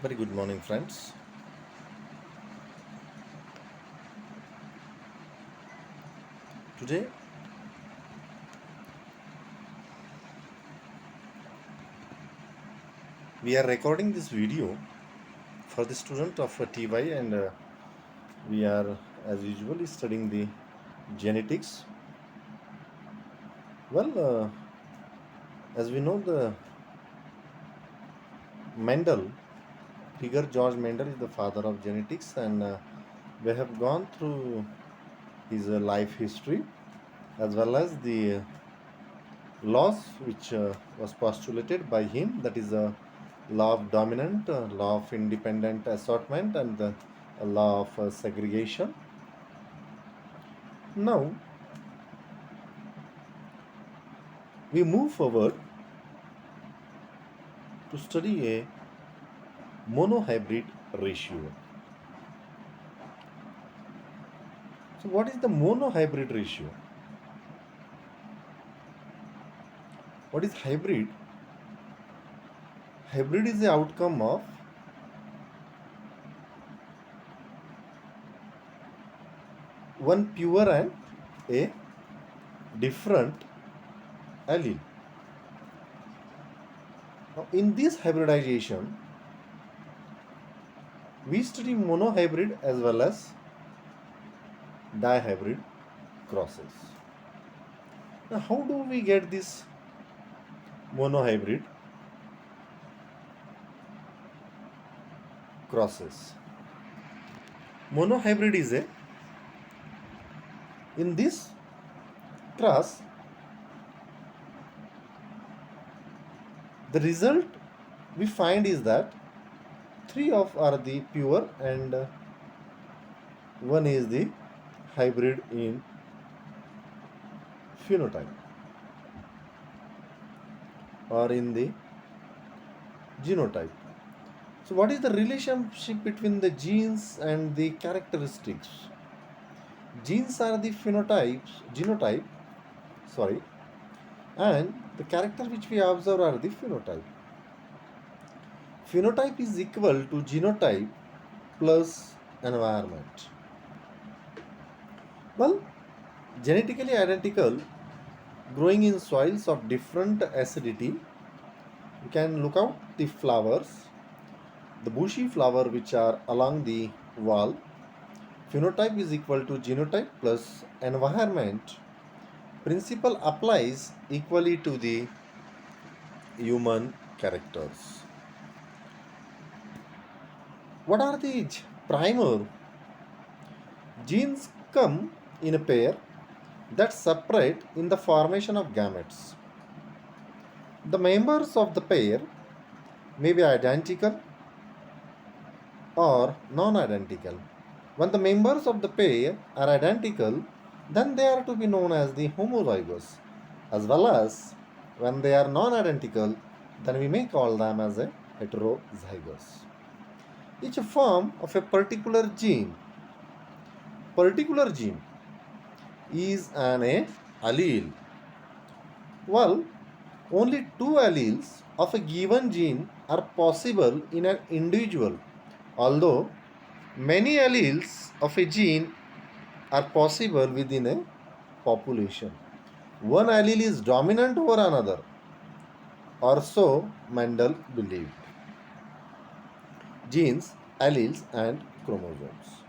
Very good morning, friends. Today we are recording this video for the student of TY, and we are, as usually, studying the genetics. As we know, the Mendel, figure George Mendel is the father of genetics, and we have gone through his life history as well as the laws which was postulated by him, that is a law of dominant, law of independent assortment, and the law of segregation. Now we move forward to study a monohybrid ratio. So what is the monohybrid ratio? What is hybrid? Hybrid is the outcome of one pure and a different allele. Now, in this hybridization, we study monohybrid as well as dihybrid crosses. Now, how do we get this monohybrid crosses? Monohybrid is in this cross, the result we find is that three of are the pure and one is the hybrid in phenotype or in the genotype. So what is the relationship between the genes and the characteristics? Genes are the genotype, and the character which we observe are the phenotype. Phenotype is equal to genotype plus environment. Well, genetically identical, growing in soils of different acidity, you can look out the flowers, the bushy flower which are along the wall. Phenotype is equal to genotype plus environment. Principle applies equally to the human characters. What are the primer? Genes come in a pair that separate in the formation of gametes. The members of the pair may be identical or non-identical. When the members of the pair are identical, then they are to be known as the homozygous, as well as when they are non-identical, then we may call them as a heterozygous. Each form of a particular gene is an allele. Well, only two alleles of a given gene are possible in an individual, although many alleles of a gene are possible within a population. One allele is dominant over another, or so Mendel believed. Genes, alleles, and chromosomes.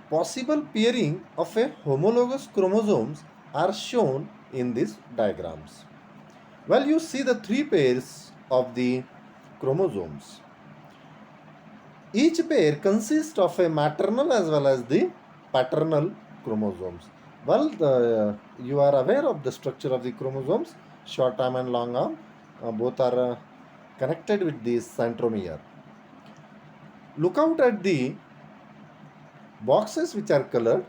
Possible pairing of a homologous chromosomes are shown in these diagrams. Well, you see the three pairs of the chromosomes. Each pair consists of a maternal as well as the paternal chromosomes. Well, you are aware of the structure of the chromosomes, short arm and long arm. Both are connected with the centromere. Look out at the boxes which are colored.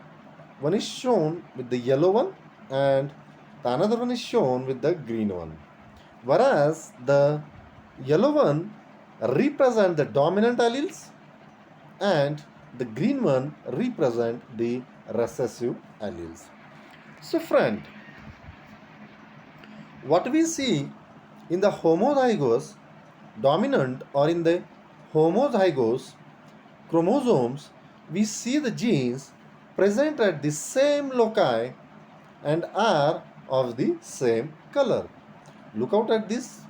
One is shown with the yellow one and the another one is shown with the green one. Whereas the yellow one represent the dominant alleles and the green one represent the recessive alleles. So friend, what we see in the homozygous dominant or in the homozygous chromosomes, we see the genes present at the same loci and are of the same color. Look out at this.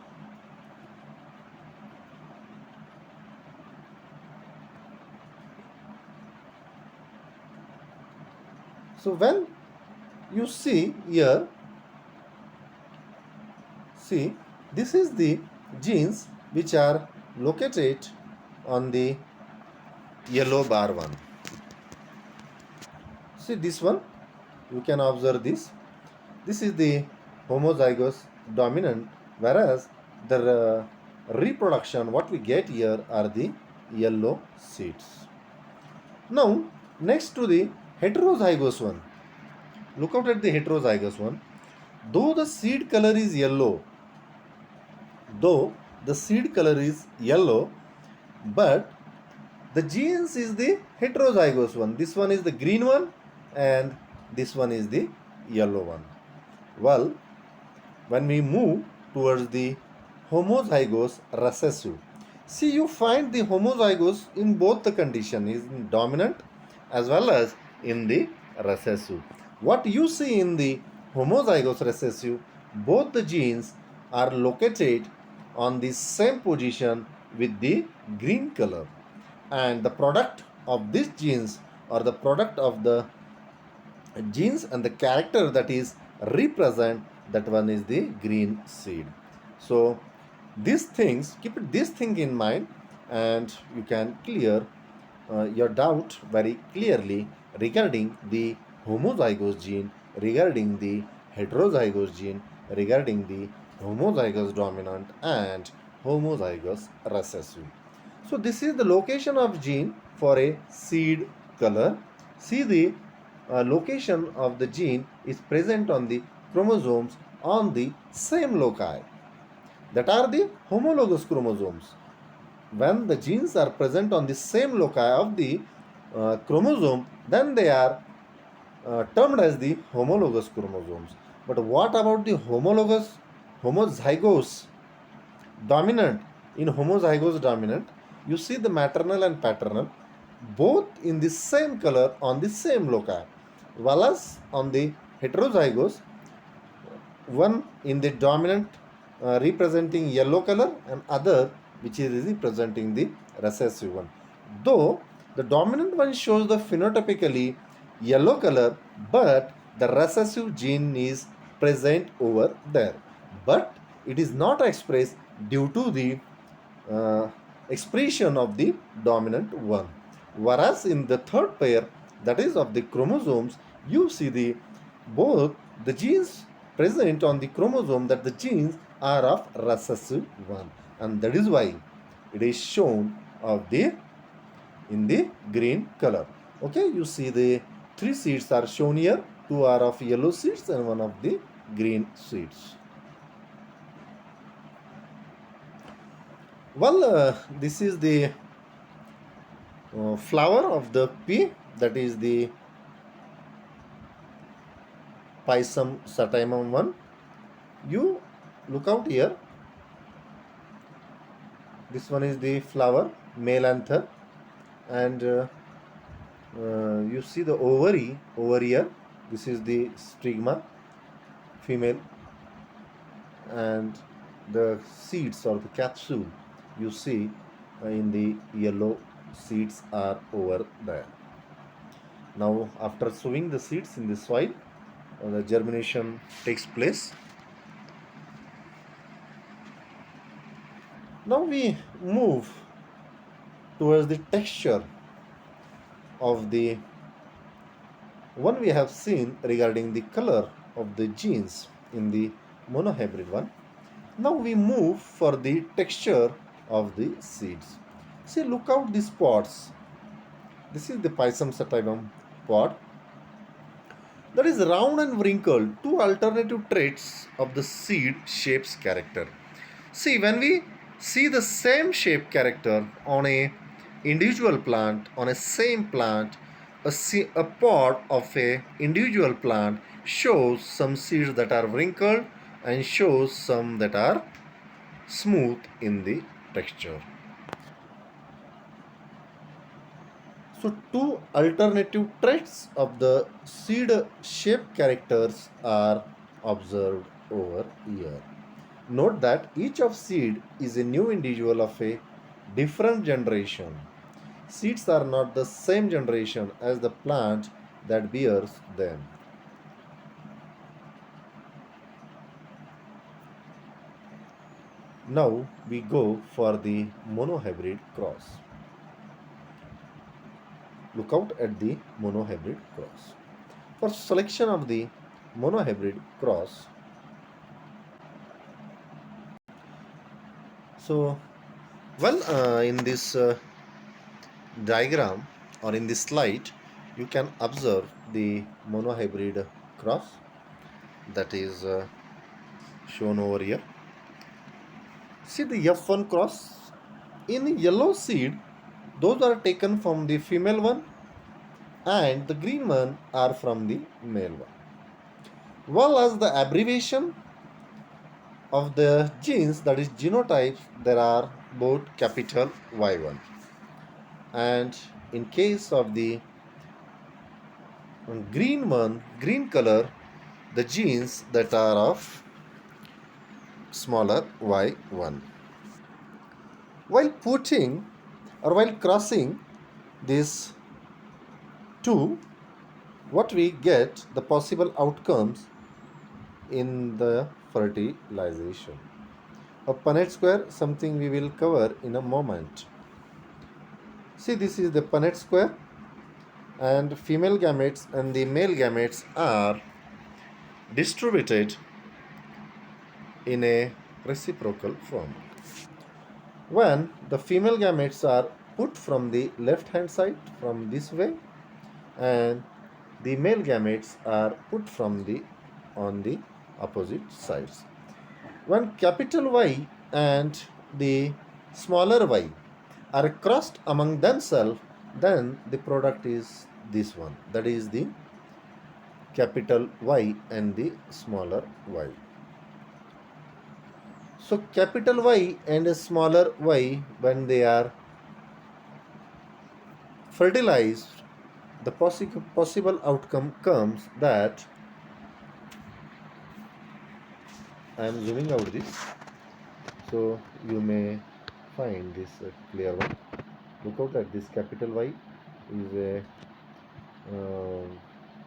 So when you see here, see, this is the genes which are located on the yellow bar one. See this one, you can observe this. This is the homozygous dominant, whereas the reproduction, what we get here are the yellow seeds. Now, next to the heterozygous one, look out at the heterozygous one. Though the seed color is yellow, but the genes is the heterozygous one. This one is the green one and this one is the yellow one. Well, when we move towards the homozygous recessive, see, you find the homozygous in both the condition, is in dominant as well as in the recessive. What you see in the homozygous recessive, both the genes are located on the same position with the green color, and the product of these genes, or the product of the genes and the character that is represent, that one is the green seed. So these things, keep this thing in mind, and you can clear your doubt very clearly regarding the homozygous gene, regarding the heterozygous gene, regarding the homozygous dominant and homozygous recessive. So this is the location of gene for a seed color. See, the location of the gene is present on the chromosomes on the same loci, that are the homologous chromosomes. When the genes are present on the same loci of the chromosome, then they are termed as the homologous chromosomes. But what about the homozygous dominant? In homozygous dominant, you see the maternal and paternal both in the same color on the same loci, whereas on the heterozygous, one in the dominant representing yellow color and other which is representing the recessive one. Though the dominant one shows the phenotypically yellow color, but the recessive gene is present over there, but it is not expressed due to the expression of the dominant one. Whereas in the third pair, that is of the chromosomes, you see the both the genes present on the chromosome, that the genes are of recessive one, and that is why it is shown of the in the green color. Okay, you see the 3 seeds are shown here. 2 are of yellow seeds and 1 of the green seeds. Well, this is the flower of the pea, that is the Pisum sativum one. You look out here. This one is the flower, male anther, and you see the ovary over here. This is the stigma, female, and the seeds or the capsule you see in the yellow seeds are over there. Now, after sowing the seeds in the soil, the germination takes place. Now we move towards the texture of the one we have seen regarding the color of the genes in the monohybrid one. Now we move for the texture of the seeds. See, look out the spots. This is the Pisum sativum pod that is round and wrinkled, 2 alternative traits of the seed shapes character. See, when we see the same shape character on a individual plant, on a same plant, a pod of a individual plant shows some seeds that are wrinkled and shows some that are smooth in the texture. So two alternative traits of the seed shape characters are observed over here. Note that each of seed is a new individual of a different generation. Seeds are not the same generation as the plant that bears them. Now we go for the monohybrid cross. Look out at the monohybrid cross. For selection of the monohybrid cross, in this diagram or in this slide, you can observe the monohybrid cross that is shown over here. See the F1 cross. In yellow seed, those are taken from the female one, and the green one are from the male one. Well, as the abbreviation of the genes, that is genotypes, there are both capital Y1, and in case of the green color, the genes that are of smaller y1. While putting or while crossing these two, what we get the possible outcomes in the fertilization. A Punnett square, something we will cover in a moment. See, this is the Punnett square, and female gametes and the male gametes are distributed in a reciprocal form. When the female gametes are put from the left hand side from this way, and the male gametes are put from the on the opposite sides. When capital Y and the smaller y are crossed among themselves, then the product is this one, that is the capital Y and the smaller y. So capital Y and a smaller y, when they are fertilized, the possible outcome comes that, I am zooming out this so you may find this clear one. Look out at this capital Y is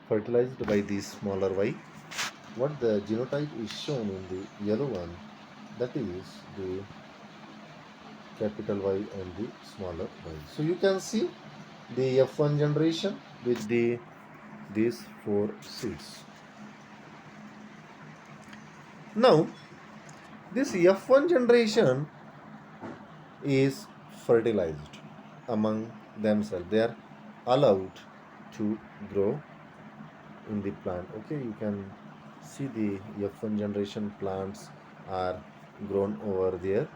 fertilized by the smaller y. What the genotype is shown in the yellow one, that is the capital Y and the smaller y. So you can see the F1 generation with these four seeds. Now this F1 generation is fertilized among themselves. They are allowed to grow in the plant. Okay, you can see the F1 generation plants are grown over there,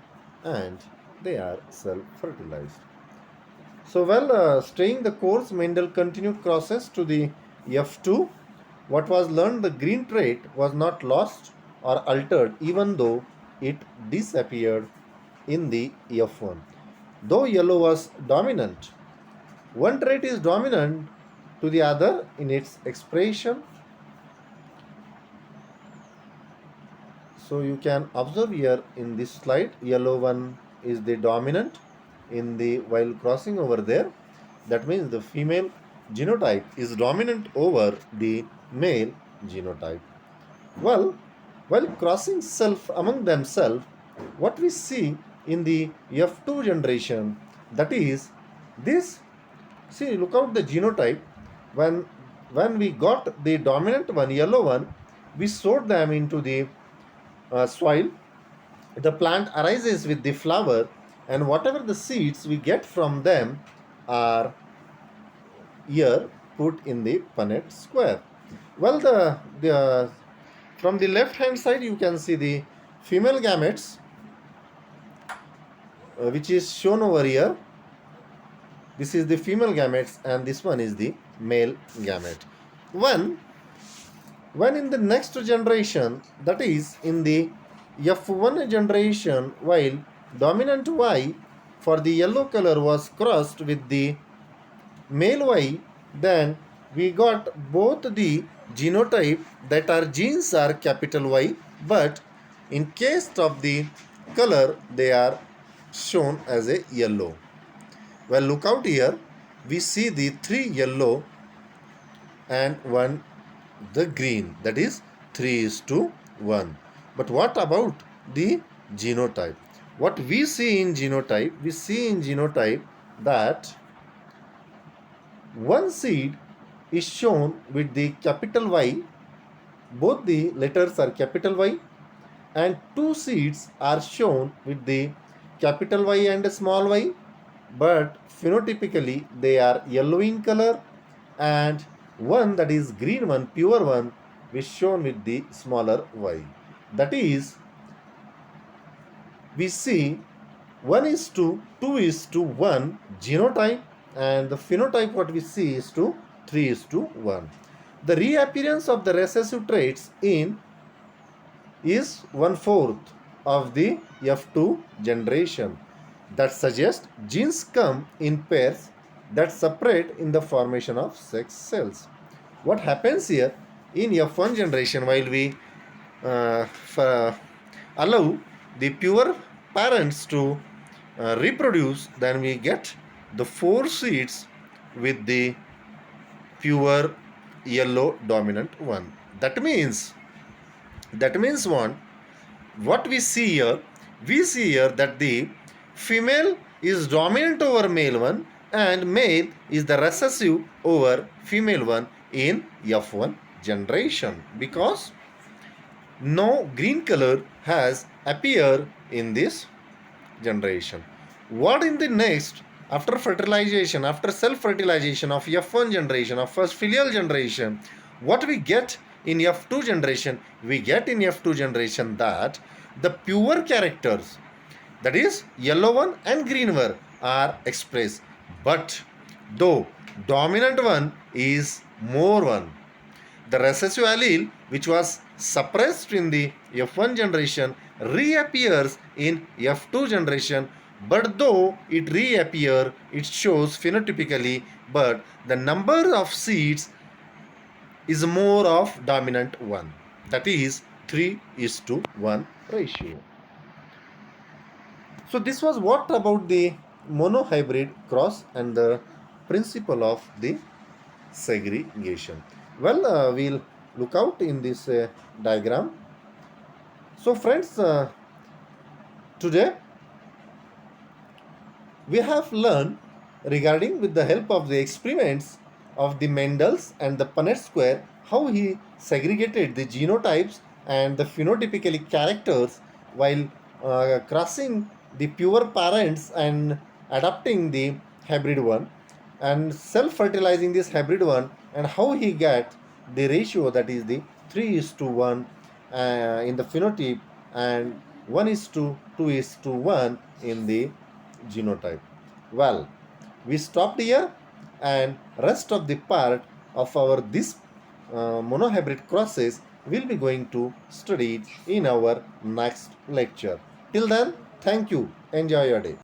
and they are self-fertilized. So staying the course, Mendel continued crosses to the F2. What was learned, the green trait was not lost or altered, even though it disappeared in the F1. Though yellow was dominant, one trait is dominant to the other in its expression. So you can observe here in this slide, yellow one is the dominant in the while crossing over there. That means the female genotype is dominant over the male genotype. Well, while crossing self among themselves, what we see in the F2 generation, that is this. See, look out the genotype. When we got the dominant one, yellow one, we sowed them into the soil. The plant arises with the flower, and whatever the seeds we get from them are here put in the Punnett square. Well, the from the left hand side you can see the female gametes, which is shown over here. This is the female gametes, and this one is the male gamete. When in the next generation, that is in the F1 generation, while dominant Y for the yellow color was crossed with the male Y, then we got both the genotype that our genes are capital Y, but in case of the color they are shown as a yellow. Well, look out here, we see the 3 yellow and 1 the green, that is 3:1. But what about the genotype? What we see in genotype, that one seed is shown with the capital Y, both the letters are capital Y, and 2 seeds are shown with the capital Y and a small y, but phenotypically they are yellow in color, and one, that is green one, pure one, is shown with the smaller y. That is, we see 1:2:1 genotype, and the phenotype what we see is 3:1. The reappearance of the recessive traits in is 1/4 of the F2 generation. That suggests genes come in pairs that separate in the formation of sex cells. What happens here in F1 generation, while we allow the pure parents to reproduce, then we get the 4 seeds with the pure yellow dominant one. That means what we see here? We see here that the female is dominant over male one, and male is the recessive over female one in F1 generation, because no green color has appeared in this generation. What in the next, after fertilization, after self-fertilization of F1 generation, of first filial generation, what we get in F2 generation? We get in F2 generation that the pure characters, that is yellow one and green one, are expressed, but though dominant one is more one. The recessive allele which was suppressed in the F1 generation reappears in F2 generation, but though it reappears, it shows phenotypically, but the number of seeds is more of dominant one, that is 3:1 ratio. So this was what about the monohybrid cross and the principle of the segregation. Well, we'll look out in this diagram. So friends, today we have learned regarding, with the help of the experiments of the Mendel's and the Punnett square, how he segregated the genotypes and the phenotypically characters while crossing the pure parents and adopting the hybrid one and self-fertilizing this hybrid one, and how he got the ratio, that is the 3:1 in the phenotype and 1:2:1 in the genotype. Well, we stopped here, and rest of the part of our this monohybrid crosses will be going to study in our next lecture. Till then, thank you. Enjoy your day.